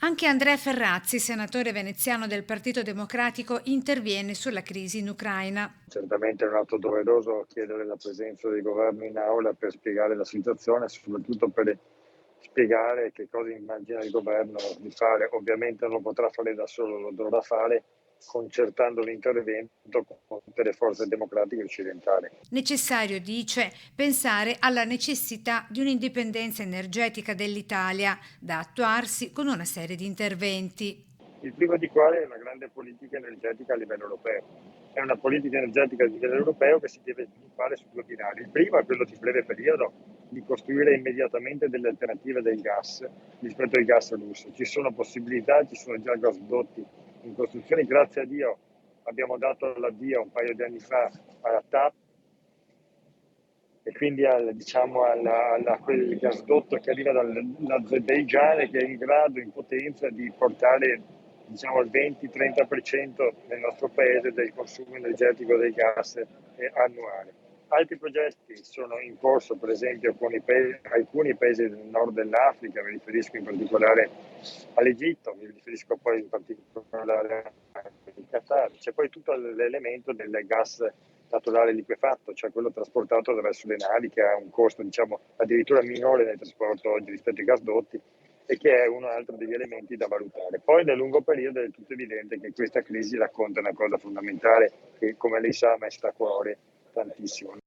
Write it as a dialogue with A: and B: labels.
A: Anche Andrea Ferrazzi, senatore veneziano del Partito Democratico, interviene sulla crisi in Ucraina.
B: Certamente è un atto doveroso chiedere la presenza del governo in aula per spiegare la situazione, soprattutto per spiegare che cosa immagina il governo di fare. Ovviamente non lo potrà fare da solo, lo dovrà fare concertando l'intervento con tutte le forze democratiche occidentali.
A: Necessario, dice, pensare alla necessità di un'indipendenza energetica dell'Italia, da attuarsi con una serie di interventi.
B: Il primo di quali è una grande politica energetica a livello europeo. È una politica energetica a livello europeo che si deve sviluppare su due binari. Il primo è quello di breve periodo, di costruire immediatamente delle alternative del gas rispetto al gas russo. Ci sono possibilità, ci sono già gasdotti in costruzione. Grazie a Dio abbiamo dato l'addio un paio di anni fa alla TAP e quindi a quel gasdotto che arriva dall'Azerbaigian e che è in grado, in potenza, di portare il 20-30% nel nostro paese del consumo energetico del gas annuale. Altri progetti sono in corso, per esempio, con alcuni paesi del nord dell'Africa, mi riferisco in particolare all'Egitto, mi riferisco poi in particolare al Qatar. C'è poi tutto l'elemento del gas naturale liquefatto, cioè quello trasportato attraverso le navi, che ha un costo addirittura minore nel trasporto oggi rispetto ai gasdotti, e che è un altro degli elementi da valutare. Poi nel lungo periodo è del tutto evidente che questa crisi racconta una cosa fondamentale che, come lei sa, a me sta a cuore tantissimo.